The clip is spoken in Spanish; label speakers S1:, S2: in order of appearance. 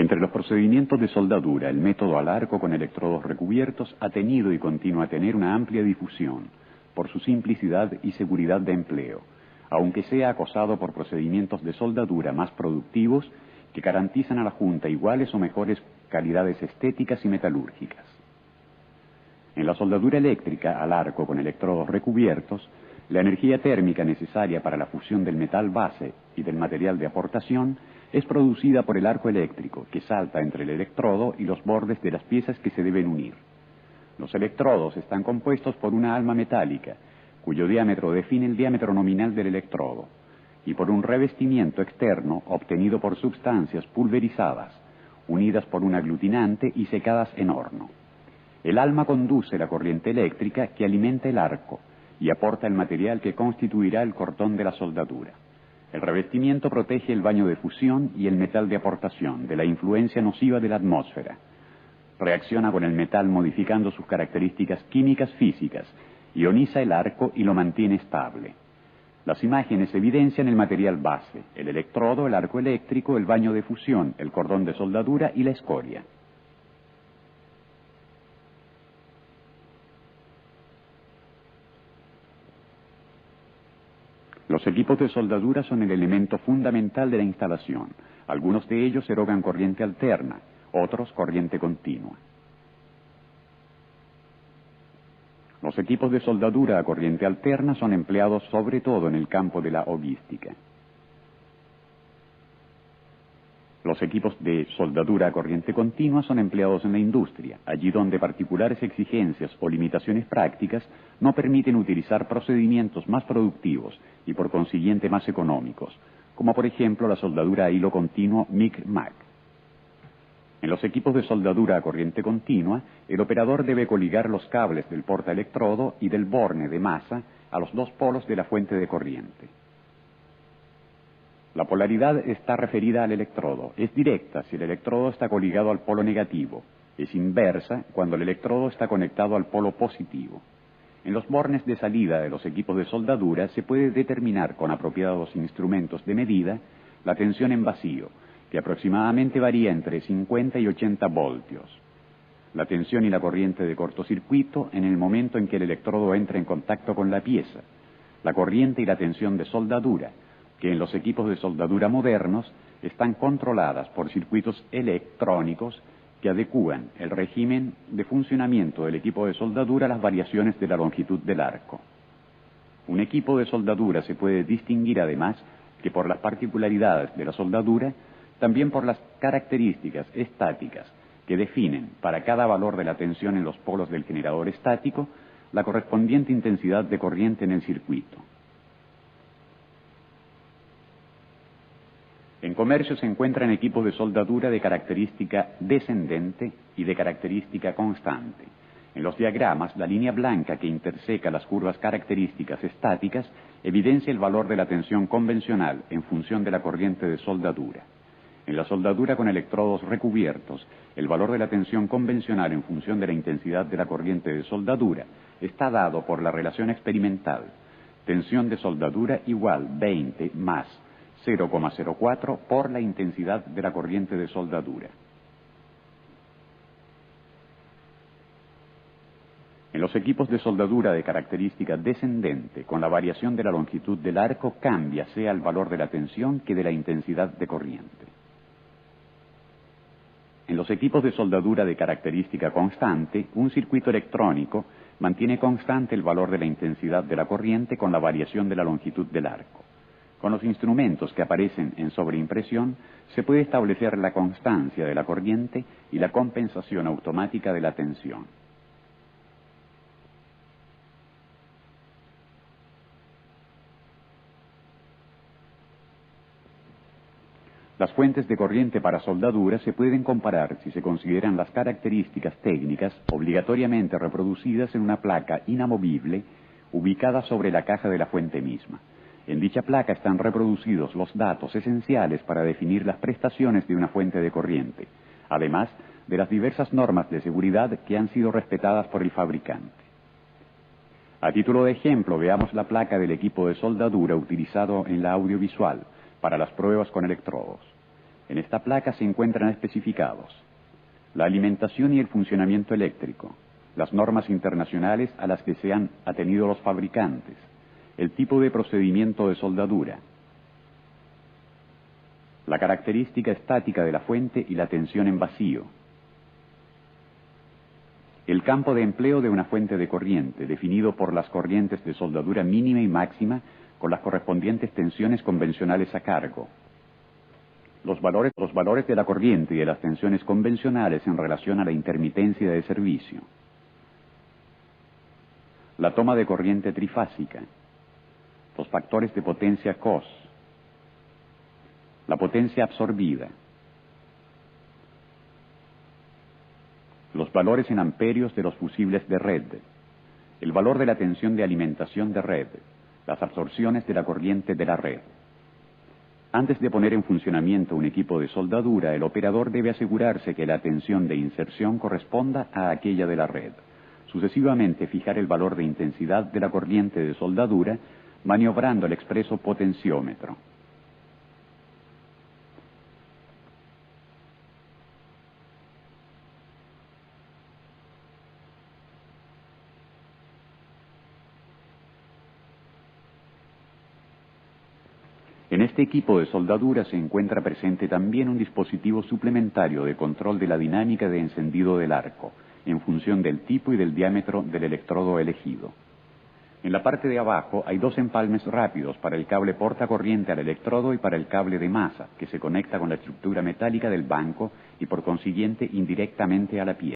S1: Entre los procedimientos de soldadura, el método al arco con electrodos recubiertos ha tenido y continúa a tener una amplia difusión, por su simplicidad y seguridad de empleo, aunque sea acosado por procedimientos de soldadura más productivos que garantizan a la Junta iguales o mejores calidades estéticas y metalúrgicas. En la soldadura eléctrica al arco con electrodos recubiertos, la energía térmica necesaria para la fusión del metal base y del material de aportación es producida por el arco eléctrico, que salta entre el electrodo y los bordes de las piezas que se deben unir. Los electrodos están compuestos por una alma metálica, cuyo diámetro define el diámetro nominal del electrodo, y por un revestimiento externo obtenido por sustancias pulverizadas, unidas por un aglutinante y secadas en horno. El alma conduce la corriente eléctrica que alimenta el arco y aporta el material que constituirá el cordón de la soldadura. El revestimiento protege el baño de fusión y el metal de aportación de la influencia nociva de la atmósfera. Reacciona con el metal modificando sus características químicas físicas, ioniza el arco y lo mantiene estable. Las imágenes evidencian el material base, el electrodo, el arco eléctrico, el baño de fusión, el cordón de soldadura y la escoria. Los equipos de soldadura son el elemento fundamental de la instalación. Algunos de ellos erogan corriente alterna, otros corriente continua. Los equipos de soldadura a corriente alterna son empleados sobre todo en el campo de la hoguística. Los equipos de soldadura a corriente continua son empleados en la industria, allí donde particulares exigencias o limitaciones prácticas no permiten utilizar procedimientos más productivos y por consiguiente más económicos, como por ejemplo la soldadura a hilo continuo MIG-MAG. En los equipos de soldadura a corriente continua, el operador debe coligar los cables del portaelectrodo y del borne de masa a los dos polos de la fuente de corriente. La polaridad está referida al electrodo. Es directa si el electrodo está coligado al polo negativo. Es inversa cuando el electrodo está conectado al polo positivo. En los bornes de salida de los equipos de soldadura se puede determinar con apropiados instrumentos de medida la tensión en vacío, que aproximadamente varía entre 50 y 80 voltios. La tensión y la corriente de cortocircuito en el momento en que el electrodo entra en contacto con la pieza. La corriente y la tensión de soldadura, que en los equipos de soldadura modernos están controladas por circuitos electrónicos que adecúan el régimen de funcionamiento del equipo de soldadura a las variaciones de la longitud del arco. Un equipo de soldadura se puede distinguir además que por las particularidades de la soldadura, también por las características estáticas que definen para cada valor de la tensión en los polos del generador estático la correspondiente intensidad de corriente en el circuito. En comercio se encuentran equipos de soldadura de característica descendente y de característica constante. En los diagramas, la línea blanca que interseca las curvas características estáticas evidencia el valor de la tensión convencional en función de la corriente de soldadura. En la soldadura con electrodos recubiertos, el valor de la tensión convencional en función de la intensidad de la corriente de soldadura está dado por la relación experimental. Tensión de soldadura igual 20 más 0,04 por la intensidad de la corriente de soldadura. En los equipos de soldadura de característica descendente, con la variación de la longitud del arco cambia sea el valor de la tensión que de la intensidad de corriente. En los equipos de soldadura de característica constante, un circuito electrónico mantiene constante el valor de la intensidad de la corriente con la variación de la longitud del arco. Con los instrumentos que aparecen en sobreimpresión, se puede establecer la constancia de la corriente y la compensación automática de la tensión. Las fuentes de corriente para soldadura se pueden comparar si se consideran las características técnicas obligatoriamente reproducidas en una placa inamovible ubicada sobre la caja de la fuente misma. En dicha placa están reproducidos los datos esenciales para definir las prestaciones de una fuente de corriente, además de las diversas normas de seguridad que han sido respetadas por el fabricante. A título de ejemplo, veamos la placa del equipo de soldadura utilizado en la audiovisual para las pruebas con electrodos. En esta placa se encuentran especificados la alimentación y el funcionamiento eléctrico, las normas internacionales a las que se han atenido los fabricantes, el tipo de procedimiento de soldadura, la característica estática de la fuente y la tensión en vacío, el campo de empleo de una fuente de corriente, definido por las corrientes de soldadura mínima y máxima con las correspondientes tensiones convencionales a cargo, los valores de la corriente y de las tensiones convencionales en relación a la intermitencia de servicio, la toma de corriente trifásica, los factores de potencia cos, la potencia absorbida, los valores en amperios de los fusibles de red, el valor de la tensión de alimentación de red, las absorciones de la corriente de la red. Antes de poner en funcionamiento un equipo de soldadura, el operador debe asegurarse que la tensión de inserción corresponda a aquella de la red. Sucesivamente fijar el valor de intensidad de la corriente de soldadura maniobrando el expreso potenciómetro. En este equipo de soldadura se encuentra presente también un dispositivo suplementario de control de la dinámica de encendido del arco, en función del tipo y del diámetro del electrodo elegido. En la parte de abajo hay dos empalmes rápidos para el cable portacorriente al electrodo y para el cable de masa, que se conecta con la estructura metálica del banco y por consiguiente indirectamente a la pieza.